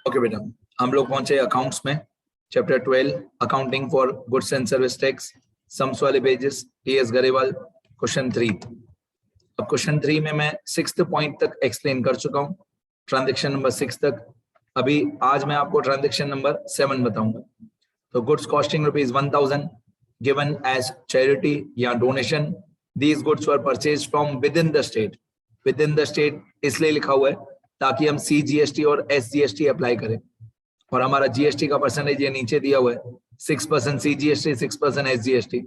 Okay बेटा, हम लोग पहुंचे अकाउंट्स में, chapter 12 accounting for goods and service tax, sums वाले पेजेस, टीएस गरेवाल, क्वेश्चन 3। अब क्वेश्चन 3 में मैं 6th पॉइंट तक एक्सप्लेन कर चुका हूं, ट्रांजैक्शन नंबर 6 तक। अभी आज मैं आपको ट्रांजैक्शन नंबर 7 बताऊंगा। तो goods costing ₹1000 given as charity या donation. These goods were purchase from within the state. Within the state इसलिए लिखा हुआ है ताकि हम CGST और SGST अप्लाई करें, और हमारा GST का परसेंटेज ये नीचे दिया हुआ है, 6% CGST, 6% SGST।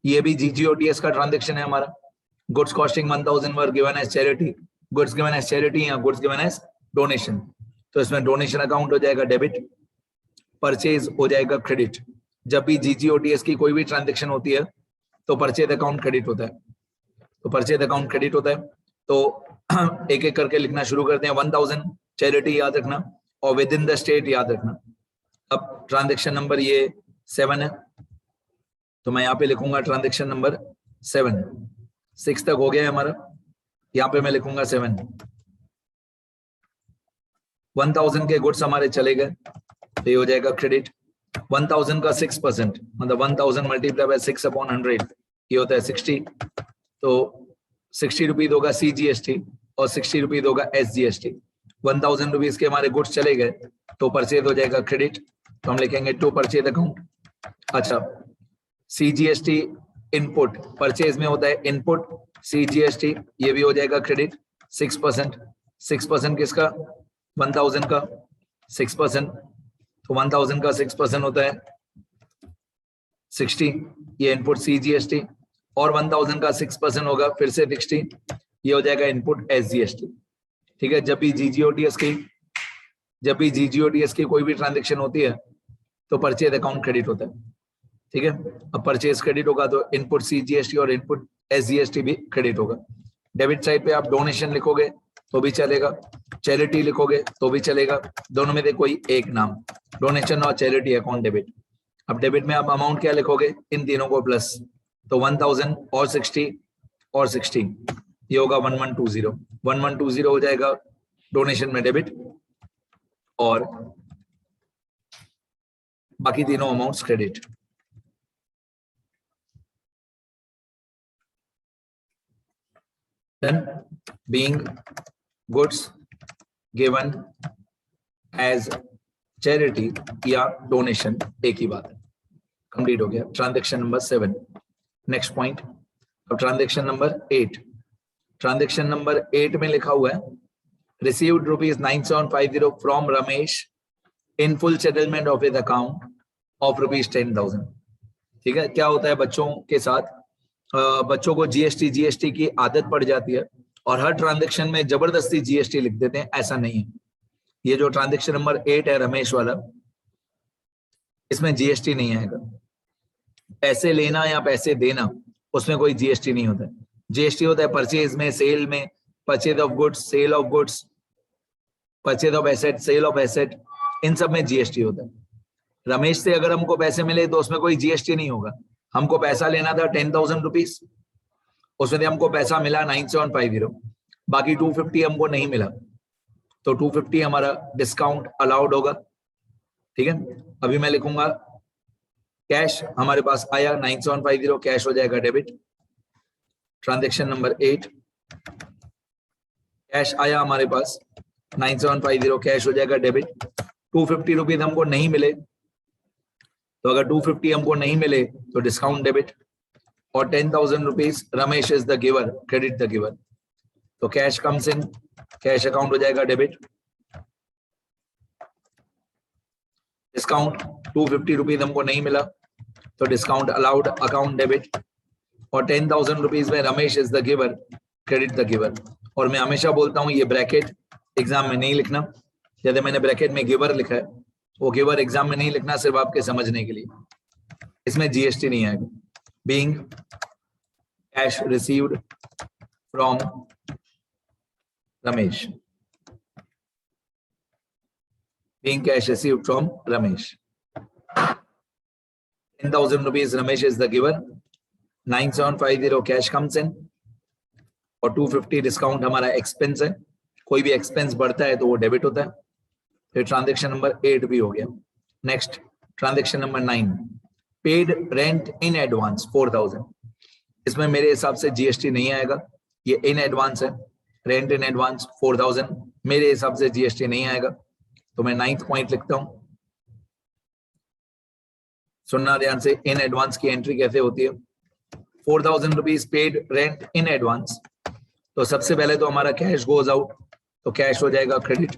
ये भी GGOTS का ट्रांजैक्शन है हमारा। Goods costing 1000 were given as charity, goods given as charity या गुड्स गिवन एज डोनेशन। तो इसमें डोनेशन अकाउंट हो जाएगा डेबिट, परचेज हो जाएगा क्रेडिट। जब भी GGOTS की कोई भी ट्रांजैक्शन होती है तो परचेज अकाउंट क्रेडिट होता है। तो परचेज अकाउंट क्रेडिट होता है, तो एक एक करके लिखना शुरू करते हैं। 1000 चैरिटी याद रखना, और विद इन द स्टेट याद रखना। अब ट्रांजैक्शन नंबर ये 7 है, तो मैं यहाँ पे लिखूंगा ट्रांजैक्शन नंबर 7। 6 तक हो गया है हमारा, यहाँ पे मैं लिखूंगा 7। 1000 के गुड्स हमारे चले गए, तो ये हो जाएगा क्रेडिट। 1000 का 6%, मतलब 1000 मल्टीप्लाई बाय 6/100, ये होता है 60। तो 60 रुपीज होगा CGST और 60 रुपीज होगा SGST। 1000 रुपीज के हमारे गुड्स चले गए, तो परचेज हो जाएगा क्रेडिट, तो हम लिखेंगे टू परचेज अकाउंट। अच्छा, CGST इनपुट, परचेज में होता है इनपुट, CGST ये भी हो जाएगा क्रेडिट। 6%, 6% किसका? 1000 का 6%, तो 1000 का 6% होता है 60, ये इनपुट CGST, और 1000 का 6% होगा फिर से 60, ये हो जाएगा इनपुट SGST। ठीक है, जब भी GGOTS की कोई भी ट्रांजैक्शन होती है तो परचेज अकाउंट क्रेडिट होता है। ठीक है, अब परचेज क्रेडिट होगा तो इनपुट CGST और इनपुट SGST भी क्रेडिट होगा। डेबिट साइड पे आप डोनेशन लिखोगे तो भी चलेगा, चैरिटी लिखोगे तो भी चलेगा, दोनों में से कोई एक नाम, डोनेशन और चैरिटी अकाउंट डेबिट। अब डेबिट में आप अमाउंट क्या लिखोगे? इन तीनों को प्लस, तो 1000 और 60 और 60, ये होगा 1120। 1120 हो जाएगा डोनेशन में डेबिट, और बाकी तीनों amounts credit. Then being goods given as charity या डोनेशन एक ही बात है। कंप्लीट हो गया ट्रांजैक्शन नंबर 7। नेक्स्ट पॉइंट, अब ट्रांजैक्शन नंबर 8। ट्रांजैक्शन नंबर 8 में लिखा हुआ है received ₹9750 from Ramesh in full settlement of his account of ₹10,000। ठीक है, क्या होता है बच्चों के साथ, बच्चों को GST की आदत पड़ जाती है और हर ट्रांजैक्शन में जबरदस्ती GST लिख देते हैं। ऐसा नहीं है। ये जो ट्रांजैक्शन नंबर 8 है रमेश वाला, इसमें GST नहीं आएगा। पैसे लेना या पैसे देना, उसमें कोई GST नहीं होता है। GST होता है परचेज में, सेल में, purchase of goods, sale of goods, purchase of asset, sale of asset, इन सब में GST होता है। रमेश से अगर हमको पैसे मिले तो उसमें कोई GST नहीं होगा। हमको पैसा लेना था 10,000 रुपीज, उसमें हमको पैसा मिला 9750, बाकी 250 हमको नहीं मिला, तो 250 हमारा डिस्काउंट अलाउड होगा। ठीक है, अभी मैं लिखूंगा कैश हमारे पास आया 9750, कैश हो जाएगा डेबिट। ट्रांजैक्शन नंबर 8, कैश आया हमारे पास 9750, कैश हो जाएगा डेबिट। 250 रुपीज हमको नहीं मिले, तो अगर 250 हमको नहीं मिले तो डिस्काउंट डेबिट, और 10,000 rupees Ramesh is the giver, credit the giver. तो cash comes in, cash account हो जाएगा डेबिट। डिस्काउंट 250 रुपीज हमको नहीं मिला, तो डिस्काउंट अलाउड, अकाउंट डेबिट, और 10,000 रुपीज में Ramesh is the giver, credit the giver. और मैं हमेशा बोलता हूं ये ब्रैकेट एग्जाम में नहीं लिखना। जैसे मैंने ब्रैकेट में गिवर लिखा है, वो गिवर एग्जाम में नहीं लिखना, सिर्फ आपके समझने के लिए। इसमें GST नहीं आएगा। Being cash received from Ramesh, being cash received from Ramesh, 10,000 rupees Ramesh is the giver, 9750 cash comes इन, और 250 डिस्काउंट हमारा एक्सपेंस है। कोई भी एक्सपेंस बढ़ता है तो वो डेबिट होता है। फिर ट्रांजेक्शन नंबर 8 भी हो गया। Next transaction number 9, paid rent in advance 4000। इसमें मेरे हिसाब से जीएसटी नहीं आएगा, ये इन एडवांस है। रेंट इन एडवांस 4000, मेरे हिसाब से जीएसटी नहीं आएगा, तो मैं 9th पॉइंट लिखता हूं। सुनना ध्यान से, इन एडवांस की एंट्री कैसे होती है। 4000 rupees paid rent in advance, तो सबसे पहले तो हमारा कैश गोज आउट, तो कैश हो जाएगा क्रेडिट,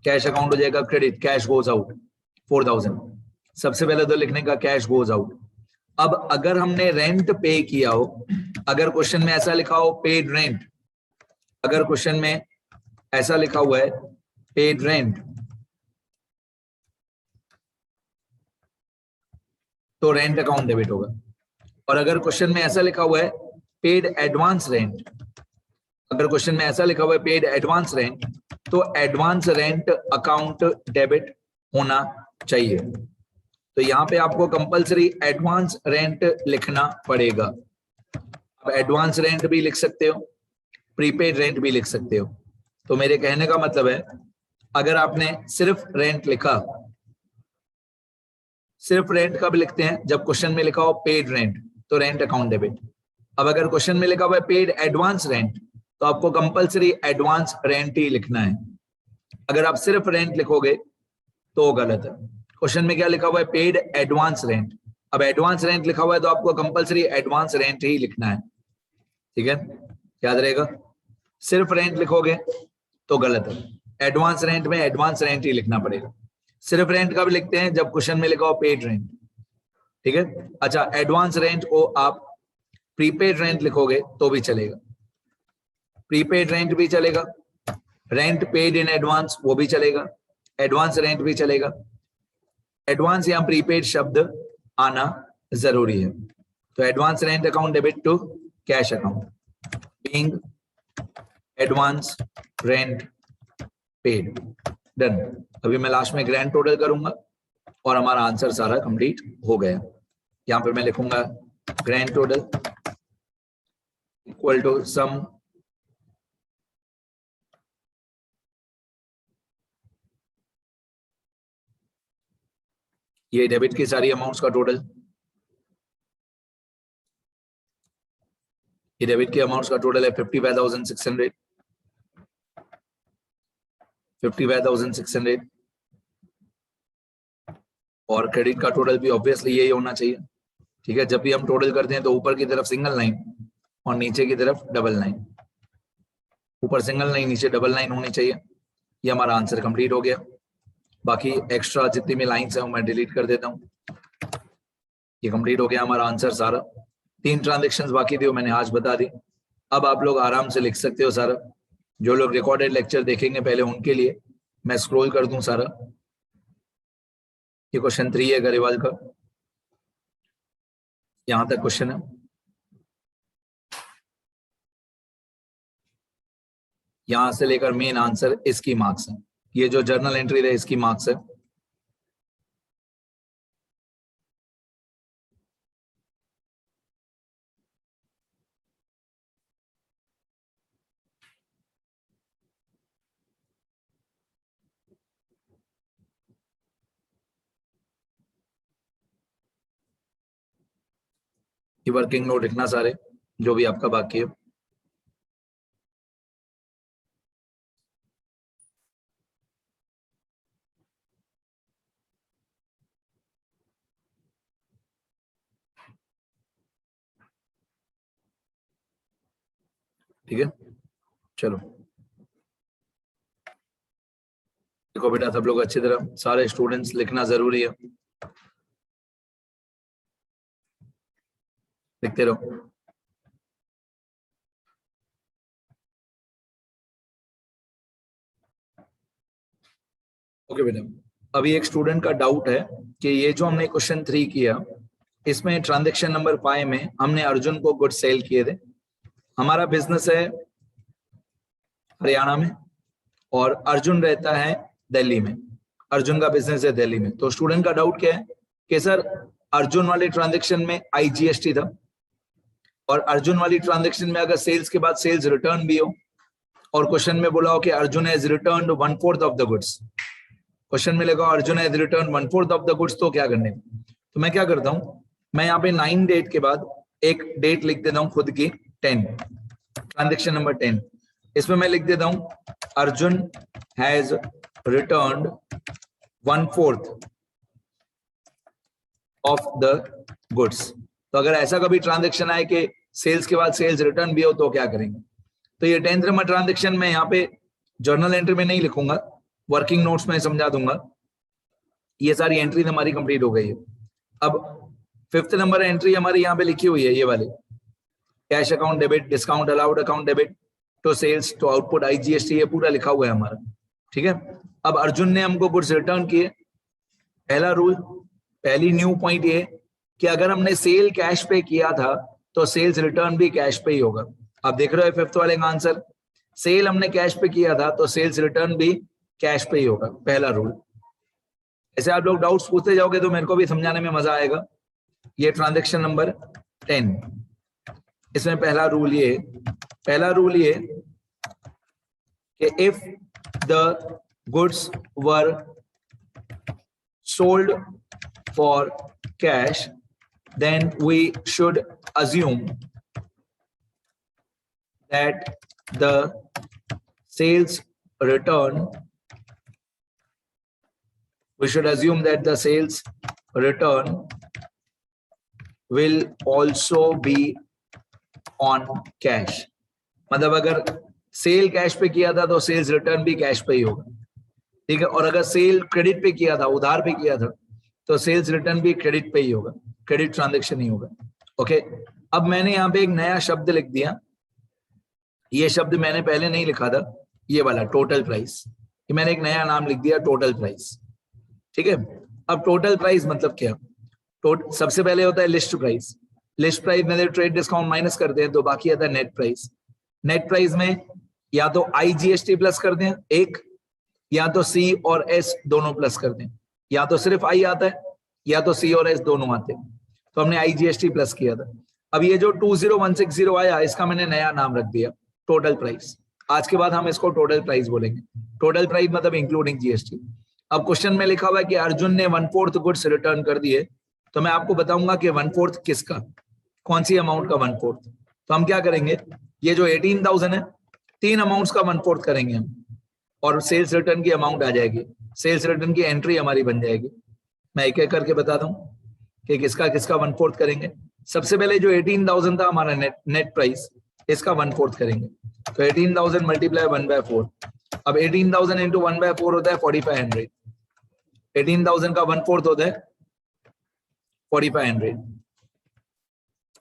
कैश अकाउंट हो जाएगा क्रेडिट, कैश गोज आउट 4000। सबसे पहले तो लिखने का कैश गोज आउट। अब अगर हमने रेंट पे किया हो, अगर क्वेश्चन में ऐसा लिखा हो पेड रेंट, अगर क्वेश्चन में ऐसा लिखा हुआ है पेड रेंट, तो रेंट अकाउंट डेबिट होगा। और अगर क्वेश्चन में ऐसा लिखा हुआ है पेड एडवांस रेंट, अगर क्वेश्चन में ऐसा लिखा हुआ है पेड एडवांस रेंट, तो एडवांस रेंट अकाउंट डेबिट होना चाहिए। तो यहाँ पे आपको कंपलसरी एडवांस रेंट लिखना पड़ेगा। अब एडवांस रेंट भी लिख सकते हो, प्रीपेड रेंट भी लिख सकते हो। तो मेरे कहने का मतलब है, अगर आपने सिर्फ रेंट लिखा, सिर्फ रेंट कब लिखते हैं, जब क्वेश्चन में लिखा हो पेड रेंट, तो रेंट अकाउंट डेबिट। अब अगर क्वेश्चन में लिखा हुआ है पेड एडवांस रेंट, तो आपको कंपलसरी एडवांस रेंट ही लिखना है। अगर आप सिर्फ रेंट लिखोगे तो गलत है। क्वेश्चन में क्या लिखा हुआ है पेड एडवांस रेंट, अब एडवांस रेंट लिखा हुआ है तो आपको कंपलसरी एडवांस रेंट ही लिखना है, ठीक है, याद रहेगा। सिर्फ रेंट लिखोगे तो गलत है, एडवांस रेंट में एडवांस रेंट ही लिखना पड़ेगा। सिर्फ रेंट कब लिखते हैं, जब क्वेश्चन में लिखा हो पेड रेंट, ठीक है। अच्छा, एडवांस रेंट को आप प्रीपेड रेंट लिखोगे तो भी चलेगा, प्रीपेड रेंट भी चलेगा, रेंट पेड इन एडवांस वो भी चलेगा, एडवांस रेंट भी चलेगा। एडवांस या प्रीपेड शब्द आना जरूरी है। तो advance rent account debit to cash account, being advance rent paid, done. अभी मैं लास्ट में ग्रैंड टोटल करूंगा और हमारा आंसर सारा कंप्लीट हो गया। यहां पर मैं लिखूंगा grand total equal to some ये डेबिट की सारी अमाउंट्स का टोटल, ये डेबिट के अमाउंट्स का टोटल है 55,600, 55,600, और क्रेडिट का टोटल भी ऑब्वियसली यही होना चाहिए, ठीक है। जब भी हम टोटल करते हैं तो ऊपर की तरफ सिंगल लाइन और नीचे की तरफ डबल लाइन, ऊपर सिंगल लाइन नीचे डबल लाइन होनी चाहिए। ये हमारा आंसर कंप्लीट हो गया। बाकी एक्स्ट्रा जितनी भी लाइंस है वो मैं डिलीट कर देता हूँ। ये कंप्लीट हो गया हमारा आंसर सारा। 3 ट्रांजेक्शन्स बाकी थी वो मैंने आज बता दी। अब आप लोग आराम से लिख सकते हो सारा। जो लोग रिकॉर्डेड लेक्चर देखेंगे पहले उनके लिए मैं स्क्रॉल कर दूं सारा। ये क्वेश्चन 3 है गरेवाल का, यहां तक क्वेश्चन है। यहां से लेकर मेन आंसर इसकी मार्क्स है। ये जो जर्नल एंट्री है इसकी मार्क्स है। ये वर्किंग नोट लिखना सारे जो भी आपका बाकी है। ठीक है, चलो देखो बेटा सब लोग अच्छी तरह सारे स्टूडेंट्स लिखना जरूरी है, लिखते रहो। ओके बेटा, अभी एक स्टूडेंट का डाउट है कि ये जो हमने क्वेश्चन 3 किया इसमें ट्रांजैक्शन नंबर 5 में हमने अर्जुन को गुड सेल किए थे। हमारा बिजनेस है हरियाणा में और अर्जुन रहता है दिल्ली में। अर्जुन का बिजनेस है दिल्ली में। तो स्टूडेंट का डाउट क्या है कि सर अर्जुन वाले ट्रांजैक्शन में आईजीएसटी था और अर्जुन वाली ट्रांजैक्शन में अगर सेल्स के बाद सेल्स रिटर्न भी हो और क्वेश्चन में बोला हो कि Arjun has returned 1/4 of the goods, question में लिखा Arjun has return 1/4 of the goods, तो क्या करने, तो मैं क्या करता हूँ, मैं यहाँ पे 9 डेट के बाद एक डेट लिख देता हूँ खुद की 10, ट्रांजेक्शन नंबर 10, इसमें मैं लिख देता हूँ Arjun has returned 1/4 of the goods. तो अगर ऐसा कभी ट्रांजेक्शन आए कि सेल्स के बाद सेल्स रिटर्न भी हो तो क्या करेंगे, तो ये 10th नंबर ट्रांजेक्शन में यहाँ पे जर्नल एंट्री में नहीं लिखूंगा, वर्किंग नोट्स में समझा दूंगा। ये सारी एंट्री हमारी कंप्लीट हो गई है। अब 5th नंबर एंट्री हमारी यहाँ पे लिखी हुई है, ये वाली cash account debit, discount allowed account debit to sales to output IGST, ये पूरा लिखा हुआ है हमारा, ठीक है। अब अर्जुन ने हमको गुड्स रिटर्न किए, पहला रूल, पहली न्यू पॉइंट ये कि अगर हमने सेल कैश पे किया था तो सेल्स रिटर्न भी कैश पे ही होगा। आप देख रहे हो 5th वाले का आंसर, सेल हमने कैश पे किया था तो सेल्स रिटर्न भी कैश पे ही होगा, पहला रूल। ऐसे आप लोग डाउट्स पूछते जाओगे तो मेरे को भी समझाने में मजा आएगा। ये ट्रांजैक्शन नंबर 10, इसमें पहला रूल ये कि if the goods were sold for cash then we should assume that the sales return will also be on cash। मतलब अगर सेल कैश पे किया था तो सेल्स रिटर्न भी कैश पे ही होगा, ठीक है। और अगर सेल क्रेडिट पे किया था, उधार पे किया था, तो सेल्स रिटर्न भी क्रेडिट पे ही होगा, क्रेडिट ट्रांजैक्शन ही होगा। ओके, अब मैंने यहाँ पे एक नया शब्द लिख दिया, ये शब्द मैंने पहले नहीं लिखा था, ये वाला टोटल प्राइस, ये मैंने एक नया नाम लिख दिया टोटल प्राइस, ठीक है। अब टोटल प्राइस मतलब क्या, सबसे पहले होता है लिस्ट प्राइस, लिस्ट प्राइस में ट्रेड डिस्काउंट माइनस करते हैं तो बाकी आता है नेट प्राइस। नेट प्राइस में या तो IGST प्लस कर दें एक, या तो C और S दोनों प्लस कर दें, या तो सिर्फ I आता है या तो C और S दोनों आते हैं, तो हमने IGST प्लस किया था। अब ये जो 20160 आया, इसका मैंने नया नाम रख दिया टोटल प्राइस। आज के बाद हम इसको टोटल प्राइस बोलेंगे, टोटल प्राइस मतलब इंक्लूडिंग GST। अब क्वेश्चन में लिखा हुआ है कि अर्जुन ने 1/4 गुड्स रिटर्न कर दिए, तो मैं आपको बताऊंगा कि 1/4 किसका, कौन सी अमाउंट का 1/4। तो हम क्या करेंगे, ये जो 18,000 है, 3 अमाउंट्स का 1/4 करेंगे हम, और सेल्स रिटर्न की अमाउंट आ जाएगी, सेल्स रिटर्न की एंट्री हमारी बन जाएगी। मैं एक एक करके बताता हूँ कि किसका किसका 1/4 करेंगे। सबसे पहले जो 18,000 था हमारा नेट प्राइस, इसका 1/4 करेंगे, तो 18,000 मल्टीप्लाई 1/4। अब 18,000 इंटू 1/4 होता है 4500, 18,000 का 1/4 होता है 4500,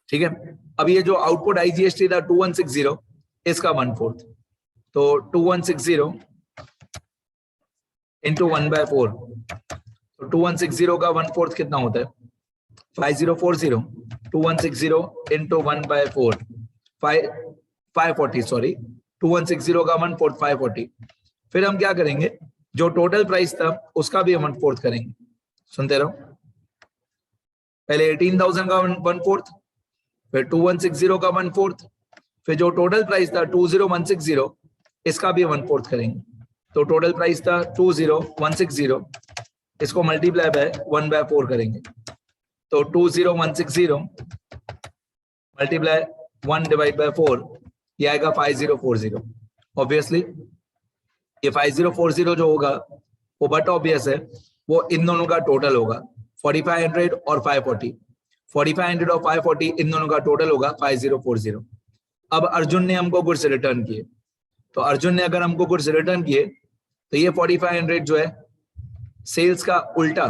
ठीक है। अब ये जो आउटपुट IGST था 2160, इसका 1/4, तो 2160 इंटू 1/4, तो 2160 का 1/4 कितना होता है 5040, 2160 इंटू 1/4 540, सॉरी 2160 का 1/4 540। फिर हम क्या करेंगे, जो टोटल प्राइस था उसका भी 1/4 करेंगे, सुनते रहो। पहले 18,000 का 1/4, फिर 2160 का 1/4, फिर जो टोटल प्राइस था 20160, इसका भी 1/4 करेंगे। तो टोटल प्राइस था 20160, इसको मल्टीप्लाई बाय 1/4 करेंगे, तो 20160 मल्टीप्लाई 1/4, ये आएगा 5040। ऑब्वियसली ये 5040 जो होगा वो बट ऑब्वियस है, वो इन दोनों का टोटल होगा, 4500 और 540, 4500 और 540 इन दोनों का टोटल होगा 5040। अब अर्जुन ने हमको गुड्स रिटर्न किए, तो अर्जुन ने अगर हमको गुड्स रिटर्न किए तो ये 4500 जो है सेल्स का उल्टा,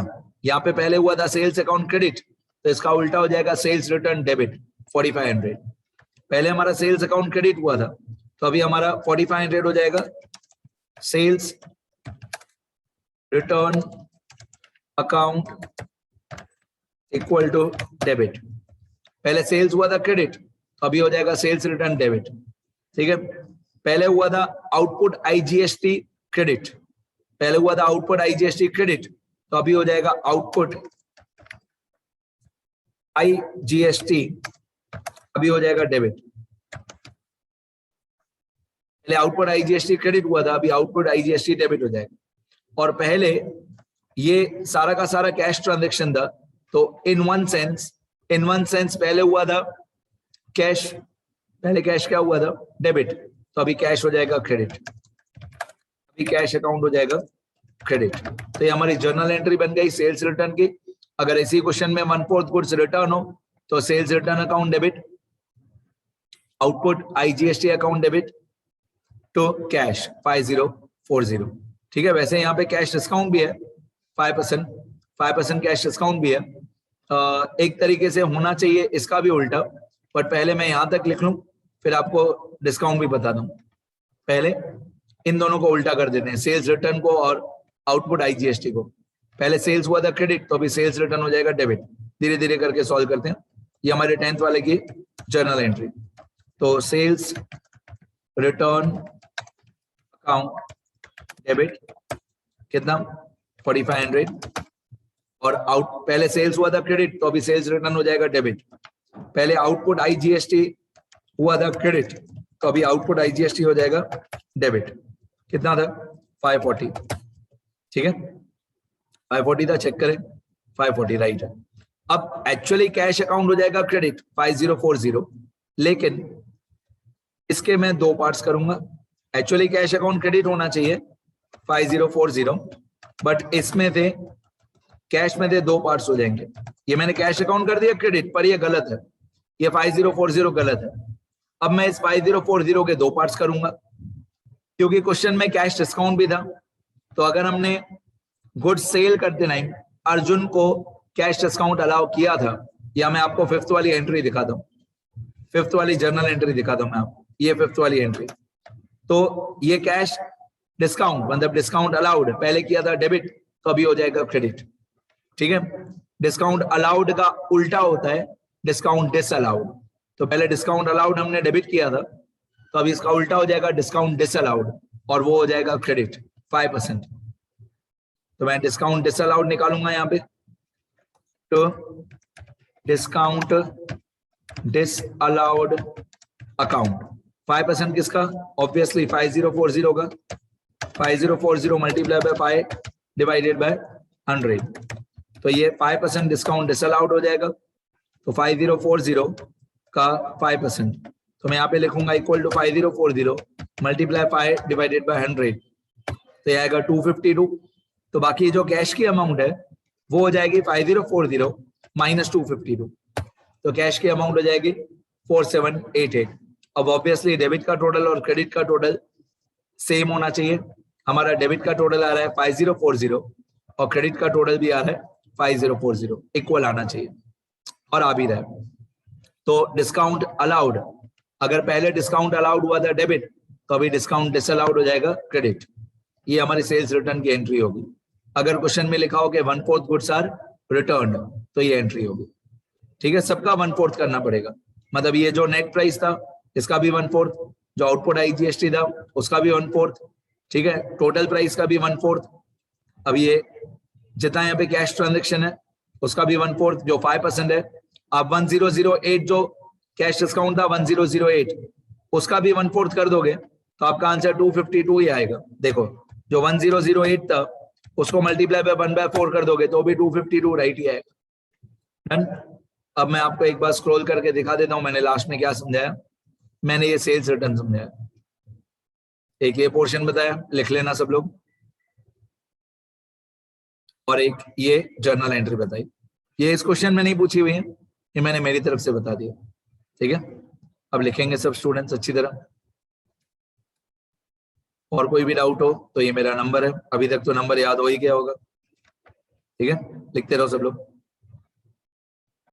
यहाँ पे पहले हुआ था सेल्स अकाउंट क्रेडिट, तो इसका उल्टा हो जाएगा सेल्स रिटर्न डेबिट 4500। पहले हमारा सेल्स अकाउंट क्रेडिट हुआ था, तो अभी हमारा 4500 हो जाएगा sales return account equal to debit. पहले सेल्स हुआ था क्रेडिट, तो अभी हो जाएगा सेल्स रिटर्न डेबिट, ठीक है। पहले हुआ था आउटपुट IGST क्रेडिट, पहले हुआ था आउटपुट IGST क्रेडिट, तो अभी हो जाएगा आउटपुट IGST, अभी हो जाएगा डेबिट। पहले आउटपुट IGST क्रेडिट हुआ था, अभी आउटपुट IGST डेबिट हो जाएगा। और पहले ये सारा का सारा कैश ट्रांजैक्शन था, तो इन वन सेंस पहले हुआ था कैश, पहले कैश क्या हुआ था, डेबिट, तो अभी कैश हो जाएगा क्रेडिट, अभी कैश अकाउंट हो जाएगा क्रेडिट। तो ये हमारी जर्नल एंट्री बन गई सेल्स रिटर्न की। अगर इसी क्वेश्चन में 1/4 गुड्स रिटर्न हो तो sales return account debit, output IGST account debit to cash 5040। ठीक है, वैसे यहाँ पे कैश डिस्काउंट भी है 5% कैश डिस्काउंट भी है। एक तरीके से होना चाहिए इसका भी उल्टा, बट पहले मैं यहां तक लिख लूं फिर आपको डिस्काउंट भी बता दूं। पहले इन दोनों को उल्टा कर देते हैं, सेल्स रिटर्न को और आउटपुट आईजीएसटी को। पहले सेल्स हुआ था क्रेडिट, तो अभी सेल्स रिटर्न हो जाएगा डेबिट। धीरे धीरे करके सॉल्व करते हैं। ये हमारे 10th वाले की जर्नल एंट्री। तो सेल्स रिटर्न अकाउंट डेबिट कितना 4500, और पहले सेल्स हुआ था क्रेडिट, तो अभी सेल्स रिटर्न हो जाएगा डेबिट। पहले आउटपुट आईजीएसटी हुआ था क्रेडिट, तो अभी आउटपुट आईजीएसटी हो जाएगा डेबिट। कितना था 540। ठीक है, 540 था, चेक करें 540 राइट है। अब एक्चुअली कैश अकाउंट हो जाएगा क्रेडिट 5040, लेकिन इसके मैं दो पार्ट्स करूंगा। एक्चुअली कैश अकाउंट क्रेडिट होना चाहिए 5040, बट इसमें थे कैश में थे दो पार्ट्स हो जाएंगे। ये मैंने कैश अकाउंट कर दिया क्रेडिट, पर ये गलत है, ये 5040 गलत है। अब मैं इस 5040 के दो पार्ट्स करूंगा, क्योंकि क्वेश्चन में कैश डिस्काउंट भी था। तो अगर हमने गुड्स सेल करते टाइम अर्जुन को कैश डिस्काउंट अलाउ किया था, या मैं आपको 5th वाली एंट्री दिखाता हूँ, 5th वाली जर्नल एंट्री दिखाता हूँ मैं आपको, ये 5th वाली एंट्री। तो ये कैश डिस्काउंट मतलब डिस्काउंट अलाउड पहले किया था डेबिट, तो अभी हो जाएगा क्रेडिट। ठीक है, डिस्काउंट अलाउड का उल्टा होता है डिस्काउंट डिसअलाउड। तो पहले डिस्काउंट अलाउड हमने डेबिट किया था, तो अभी इसका उल्टा हो जाएगा डिस्काउंट डिसअलाउड, और वो हो जाएगा क्रेडिट 5%। तो मैं डिस्काउंट डिसअलाउड निकालूंगा यहाँ पे, तो डिस्काउंट डिसअलाउड अकाउंट 5% किसका, ऑब्वियसली 5040 का, 5040 multiply by pi divided by 100। तो ये 5% डिस्काउंट डिसअलाउड हो जाएगा। तो 5040 का 5%, तो मैं यहाँ पे लिखूंगा equal to 5040 multiply pi divided by 100, तो ये आएगा 252। तो बाकी जो कैश की अमाउंट है वो हो जाएगी 5040 माइनस 252, तो कैश की अमाउंट हो जाएगी 4788। अब ऑब्वियसली डेबिट का टोटल और क्रेडिट का टोटल सेम होना चाहिए। हमारा डेबिट का टोटल आ रहा है 5040 और क्रेडिट का टोटल भी आ रहा है 5040, इक्वल आना चाहिए, और आ भी रहा है। तो डिस्काउंट अलाउड, अगर पहले डिस्काउंट अलाउड हुआ था डेबिट, तो अभी डिस्काउंट डिसअलाउड हो जाएगा क्रेडिट। ये हमारी सेल्स रिटर्न की एंट्री होगी। अगर क्वेश्चन में लिखा हो कि 1/4 गुड्स आर रिटर्न्ड, तो ये एंट्री होगी। ठीक है, सबका 1/4 करना पड़ेगा। मतलब ये जो नेट प्राइस था इसका भी 1/4, जो आउटपुट आईजीएसटी था उसका भी 1/4, ठीक है, टोटल प्राइस का भी 1/4। अब ये जितना यहाँ पे कैश ट्रांजेक्शन है उसका भी 1/4 जो 5% है। अब 1008 जो कैश डिस्काउंट था 1008, उसका भी 1/4 कर दोगे तो आपका आंसर 252 ही आएगा। देखो जो 1008 था उसको मल्टीप्लाई बाय 1/4 कर दोगे तो भी 252 राइट ही आएगा। डन। अब मैं आपको एक बार स्क्रॉल करके दिखा देता हूं मैंने लास्ट में क्या समझाया। मैंने ये सेल्स रिटर्न समझाया, एक ये पोर्शन बताया, लिख लेना सब लोग, और एक ये जर्नल एंट्री बताई। ये इस क्वेश्चन में नहीं पूछी हुई है, ये मैंने मेरी तरफ से बता दिया। ठीक है, अब लिखेंगे सब स्टूडेंट्स अच्छी तरह। और कोई भी डाउट हो तो ये मेरा नंबर है, अभी तक तो नंबर याद हो ही गया होगा। ठीक है, लिखते रहो सब लोग।